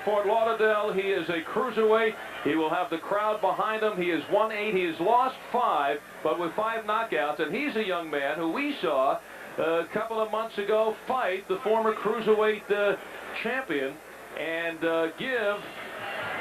Fort Lauderdale. He is a cruiserweight. He will have the crowd behind him. He has won 8. He has lost 5, but with 5 knockouts. And he's a young man who we saw a couple of months ago fight the former cruiserweight champion and give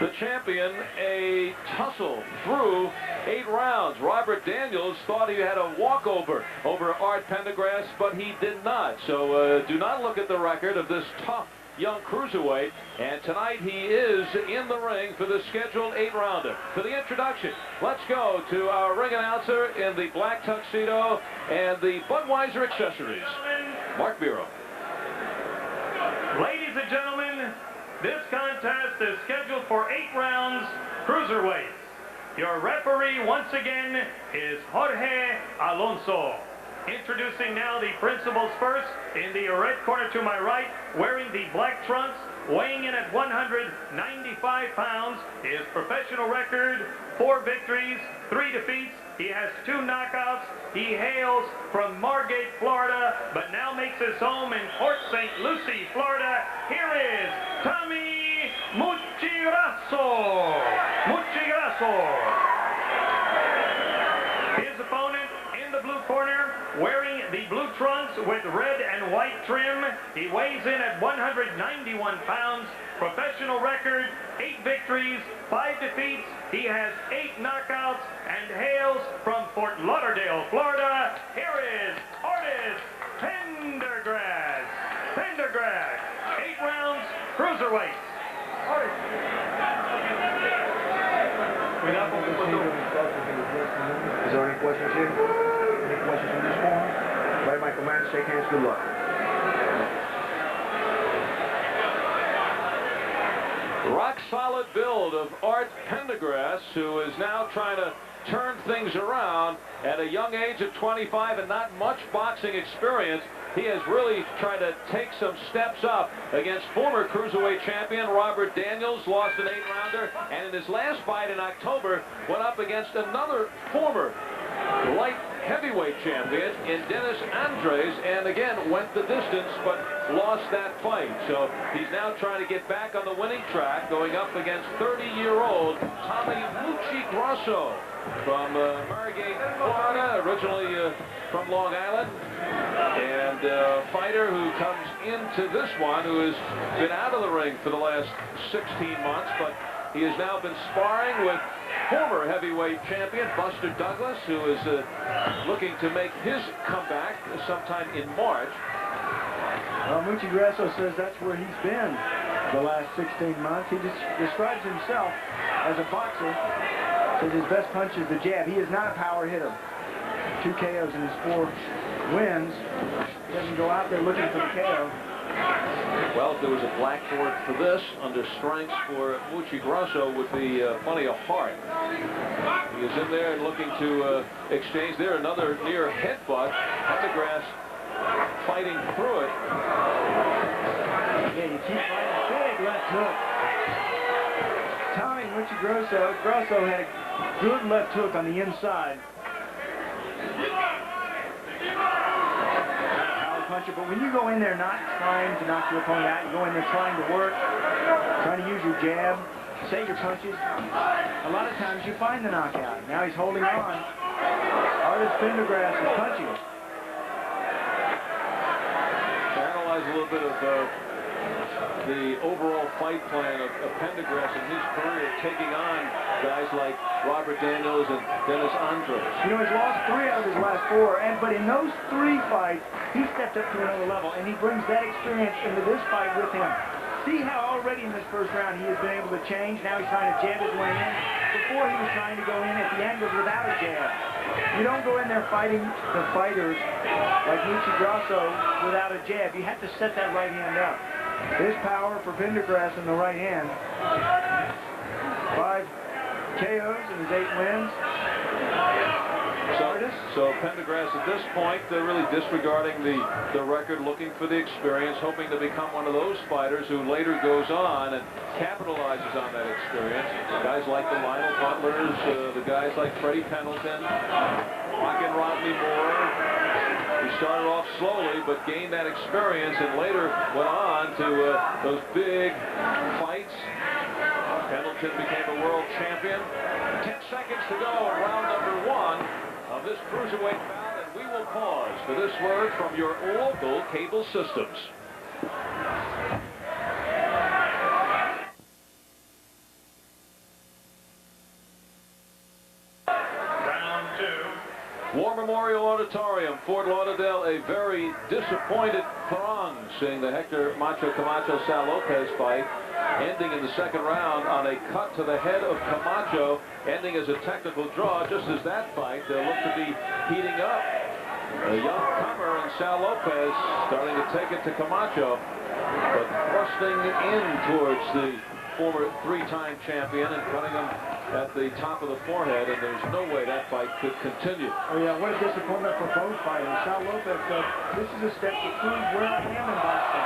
the champion a tussle through 8 rounds. Robert Daniels thought he had a walkover over Artis Pendergrass, but he did not. So do not look at the record of this tough young cruiserweight. And tonight he is in the ring for the scheduled 8-rounder. For the introduction, let's go to our ring announcer in the black tuxedo and the Budweiser accessories, Mark Biro. Ladies and gentlemen, this contest is scheduled for 8 rounds, cruiserweights. Your referee, once again, is Jorge Alonso. Introducing now the principals first. In the red corner to my right, wearing the black trunks, weighing in at 195 pounds. His professional record, 4 victories, 3 defeats. He has 2 knockouts. He hails from Margate, Florida, but now makes his home in Port St. Lucie, Florida. Here is Tommy Muccigrosso. His opponent in the blue corner, wearing the blue trunks with red and white trim. He weighs in at 191 pounds. Professional record, 8 victories, 5 defeats. He has 8 knockouts and hails from Fort Lauderdale, Florida. Here is Artis Pendergrass. 8 rounds, cruiserweight. Artis. Is there any questions here? Any questions from this forum? Right, my command, shake hands, good luck. Rock-solid build of Artis Pendergrass, who is now trying to turn things around at a young age of 25 and not much boxing experience. He has really tried to take some steps up against former cruiserweight champion Robert Daniels, lost an 8-rounder, and in his last fight in October went up against another former light heavyweight champion in Dennis Andres, and again went the distance but lost that fight. So he's now trying to get back on the winning track, going up against 30-year-old Tommy Muccigrosso from Margate, Florida, originally from Long Island, and a fighter who comes into this one who has been out of the ring for the last 16 months, but he has now been sparring with former heavyweight champion Buster Douglas, who is looking to make his comeback sometime in March. Well, Muccigrosso says that's where he's been the last 16 months. He describes himself as a boxer. Says his best punch is the jab. He is not a power hitter. 2 KOs in his 4 wins. He doesn't go out there looking for the KO. Well, if there was a blackboard for this, under strengths for Muccigrosso would be plenty of heart. He is in there and looking to exchange there. Another near headbutt. Pendergrass fighting through it. Yeah, you keep fighting. Big left hook. Tommy Muccigrosso had a good left hook on the inside. Puncher, but when you go in there not trying to knock your opponent out, you go in there trying to work, trying to use your jab, say your punches, a lot of times you find the knockout. Now he's holding on. Artis Pendergrass is punching. To analyze a little bit of the overall fight plan of Pendergrass in his career, taking on guys like Robert Daniels and Dennis Andres. You know, he's lost 3 out of his last 4, but in those 3 fights, he stepped up to another level, and he brings that experience into this fight with him. See how already in this first round he has been able to change. Now he's trying to jab his way in. Before he was trying to go in at the end was without a jab. You don't go in there fighting the fighters like Muccigrosso without a jab. You have to set that right hand up. There's power for Pendergrass in the right hand. 5 KOs in his 8 wins. So Pendergrass at this point, they're really disregarding the record, looking for the experience, hoping to become one of those fighters who later goes on and capitalizes on that experience. Guys like the Lionel Butlers, the guys like Freddie Pendleton, Rockin' Rodney Moore. He started off slowly, but gained that experience and later went on to those big fights Washington became a world champion. 10 seconds to go in round number 1 of this cruiserweight bout, and we will pause for this word from your local cable systems. War Memorial Auditorium, Fort Lauderdale, a very disappointed throng seeing the Hector Macho Camacho Sal Lopez fight, ending in the second round on a cut to the head of Camacho, ending as a technical draw. Just as that fight looked to be heating up. The young comer and Sal Lopez starting to take it to Camacho, but thrusting in towards the former 3-time champion and cutting him at the top of the forehead, and there's no way that fight could continue. Oh yeah, what a disappointment for both fighters. Sal Lopez said, this is a step to prove where I am in boxing.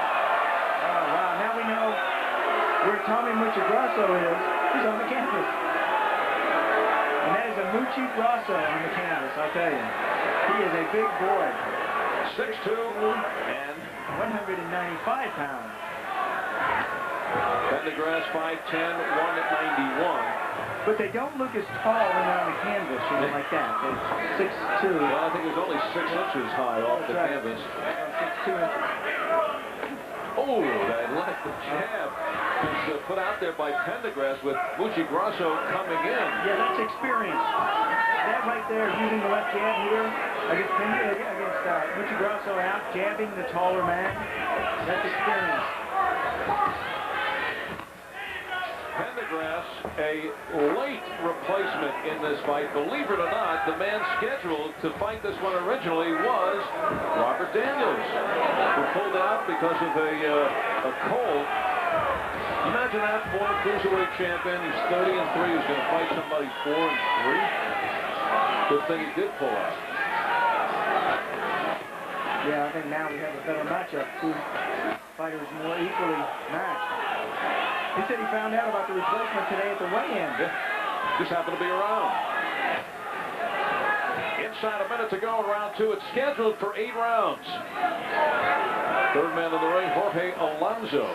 Oh wow, now we know where Tommy Muccigrosso is. He's on the canvas. And that is a Muccigrosso on the canvas, I'll tell you. He is a big boy. 6'2" and 195 pounds. Pendergrass 5'10", 191. But they don't look as tall when they're on the canvas, you know, like that. They're 6'2". Well, I think it was only 6 inches high off the canvas. 6'2 inches. Oh, that left the jab was put out there by Pendergrass with Muccigrosso coming in. Yeah, that's experience. That right there, using the left jab here against Muccigrosso out, jabbing the taller man. That's experience. Pendergrass, a late replacement in this fight. Believe it or not, the man scheduled to fight this one originally was Robert Daniels, who pulled out because of a cold. Imagine that, former cruiserweight champion. He's 30-3. He's going to fight somebody 4-3. Good thing he did pull out. Yeah, I think now we have a better matchup. Two fighters more equally matched. He said he found out about the replacement today at the weigh-in. Yeah, just happened to be around. Inside a minute to go in round 2. It's scheduled for 8 rounds. Third man in the ring, Jorge Alonso.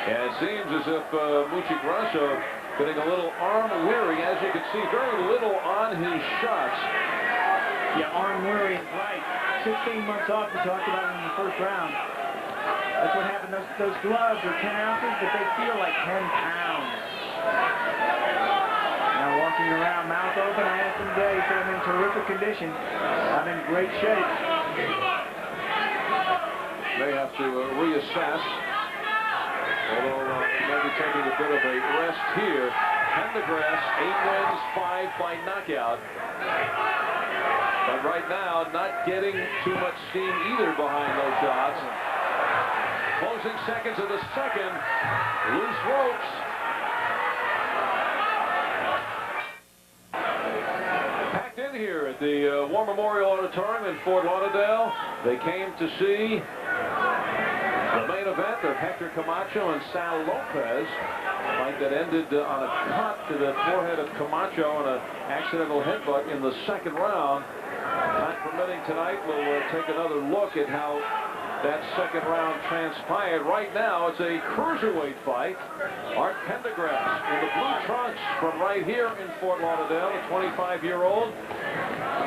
And it seems as if Muccigrosso getting a little arm weary. As you can see, very little on his shots. Yeah, arm weary is right. 16 months off, we talked about it in the first round. That's what happened. Those gloves are 10 ounces, but they feel like 10 pounds. Now walking around, mouth open, I asked him today, he said I'm in terrific condition. I'm in great shape. They have to reassess. Although maybe taking a bit of a rest here. Pendergrass, 8 wins, 5 by knockout. But right now, not getting too much steam either behind those shots. Closing seconds of the second. Loose ropes. Packed in here at the War Memorial Auditorium in Fort Lauderdale. They came to see the main event of Hector Camacho and Sal Lopez. Fight that ended on a cut to the forehead of Camacho and an accidental headbutt in the second round. Time permitting tonight, we'll take another look at how that second round transpired. Right now, it's a cruiserweight fight. Art Pendergrass in the blue trunks from right here in Fort Lauderdale, a 25-year-old.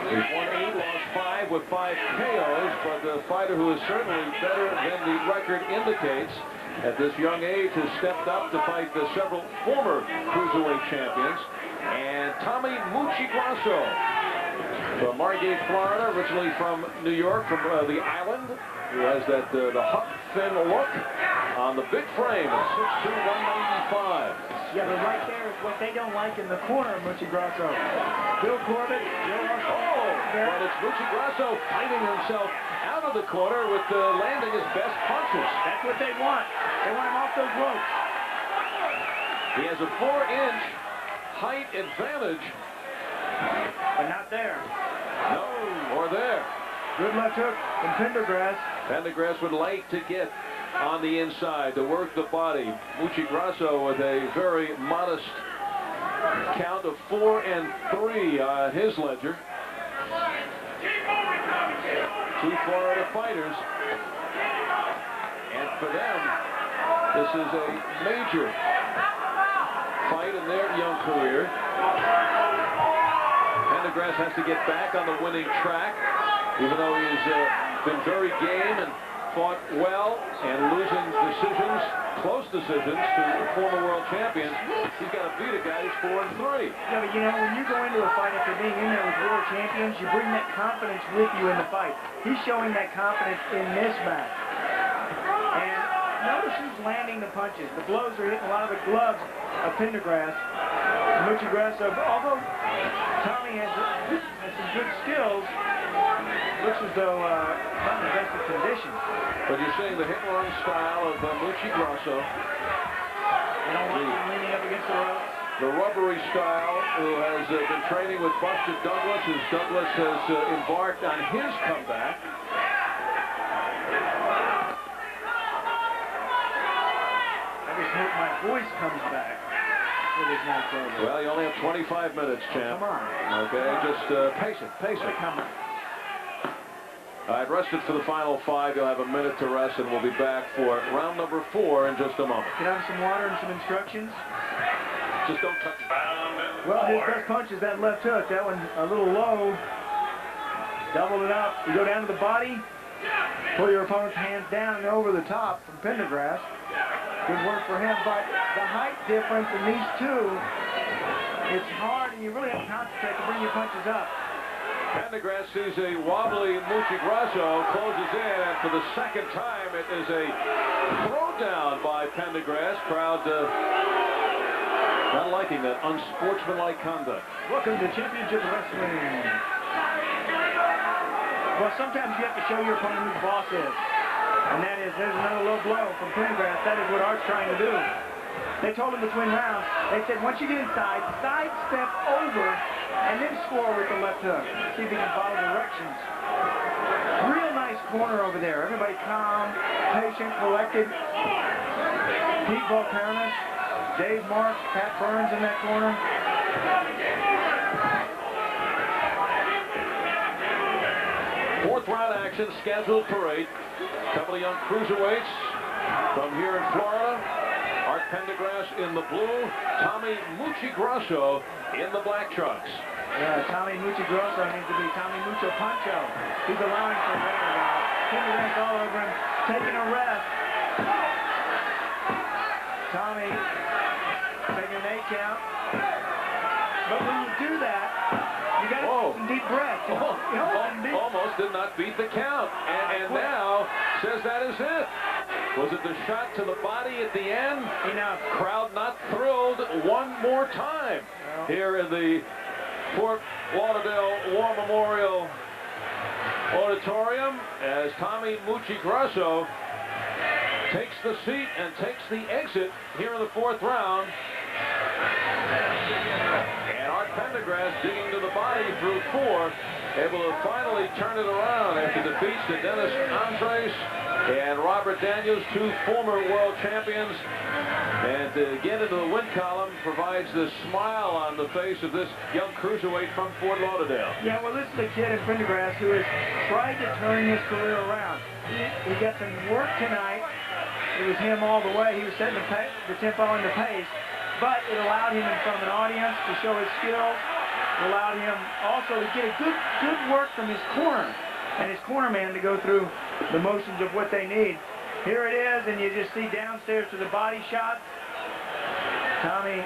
He's won 8, lost 5 with 5 KOs, but the fighter who is certainly better than the record indicates at this young age has stepped up to fight several former cruiserweight champions. And Tommy Muccigrosso from Margate, Florida, originally from New York, from the island, who has that the Huck Finn look on the big frame at 6'2", 195. Yeah, but right there is what they don't like in the corner of Muccigrosso. Bill Corbett, Joe but it's Muccigrosso fighting himself out of the corner with landing his best punches. That's what they want. They want him off those ropes. He has a 4-inch height advantage. But not there. No, or there. Good left hook from Pendergrass. Pendergrass would like to get on the inside to work the body. Muccigrosso with a very modest count of 4-3 on his ledger. 2 Florida fighters. And for them, this is a major fight in their young career. Pendergrass has to get back on the winning track, even though he's been very game and fought well and losing decisions, close decisions to former world champions. He's got to beat a guy who's 4-3. Yeah, but you know, when you go into a fight after being in there with world champions, you bring that confidence with you in the fight. He's showing that confidence in this match. And notice who's landing the punches. The blows are hitting a lot of the gloves of Pendergrass. Muccigrosso, although Tommy has some good skills, looks as though not in the best of conditions. But you're seeing the hit-and-run style of Muccigrosso. You don't want him leaning up against the ropes. The rubbery style, who has been training with Buster Douglas, as Douglas has embarked on his comeback. I just hope my voice comes back for this night's over. Well, you only have 25 minutes, champ. Come on. Okay, just pace it, pace it. Come on. All right, rested for the final 5. You'll have a minute to rest, and we'll be back for round number 4 in just a moment. Can I have some water and some instructions? Just don't touch it. Well, his best punch is that left hook. That one a little low. Doubled it up. You go down to the body. Pull your opponent's hands down and over the top from Pendergrass. Good work for him, but the height difference in these two, it's hard, and you really have to concentrate to bring your punches up. Pendergrass sees a wobbly Muccigrosso, closes in, and for the second time, it is a throwdown by Pendergrass. Crowd not liking that unsportsmanlike conduct. Welcome to Championship Wrestling. Well, sometimes you have to show your opponent who the boss is. And that is, there's another low blow from Pendergrass. That is what Art's trying to do. They told him between rounds, they said once you get inside, sidestep over, and then score with the left hook. See if he can follow directions. Real nice corner over there. Everybody calm, patient, collected. Pete Volkanis, Dave Marks, Pat Burns in that corner. Fourth round action scheduled for 8. A couple of young cruiserweights from here in Florida. Art Pendergrass in the blue, Tommy Muccigrosso in the black trunks. Yeah, Tommy Muccigrosso needs to be Tommy Mucho Pancho. He's allowing for there. Pendergrass all over him, taking a rest. Tommy taking an 8 count. But when you do that, you got to take some deep breaths. Almost did not beat the count. And now says that is it. Was it the shot to the body at the end? Enough. Crowd not thrilled one more time here in the Fort Lauderdale War Memorial Auditorium as Tommy Muccigrosso takes the seat and takes the exit here in the 4th round. And Art Pendergrass digging to the body through 4, able to finally turn it around after defeats to Dennis Andres and Robert Daniels, 2 former world champions. And to get into the win column provides the smile on the face of this young cruiserweight from Fort Lauderdale. Yeah, well, this is a kid in Pendergrass who has tried to turn his career around. He got some work tonight. It was him all the way. He was setting the tempo and the pace. But it allowed him in front of an audience to show his skills. It allowed him also to get a good work from his corner and his corner man to go through the motions of what they need. Here it is, and you just see downstairs to the body shot. Tommy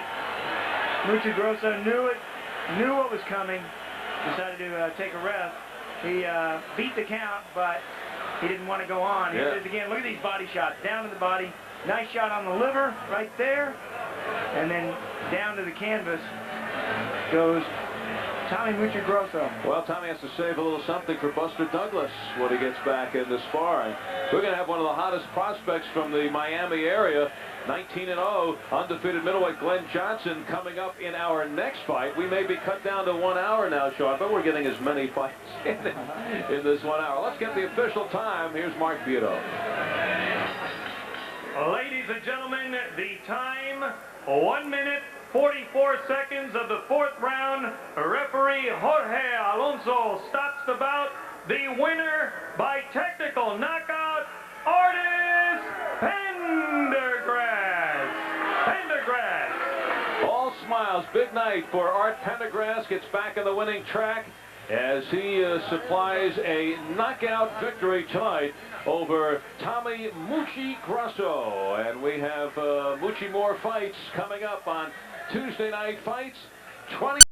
Muccigrosso knew what was coming, decided to take a rest. He beat the count, but he didn't want to go on. Here it is again. Look at these body shots. Down to the body. Nice shot on the liver right there. And then down to the canvas goes Tommy Muccigrosso. Well, Tommy has to save a little something for Buster Douglas when he gets back into sparring. We're going to have one of the hottest prospects from the Miami area, 19-0, undefeated middleweight Glenn Johnson, coming up in our next fight. We may be cut down to 1 hour now, Sean, but we're getting as many fights in this 1 hour. Let's get the official time. Here's Mark Vieto. Ladies and gentlemen, the time, 1 minute, 44 seconds of the 4th round. Referee Jorge Alonso stops the bout. The winner by technical knockout, Artis Pendergrass. smiles. Big night for Art Pendergrass. Gets back on the winning track as he supplies a knockout victory tonight over Tommy Muccigrosso. And we have Mucci more fights coming up on Tuesday Night Fights. 20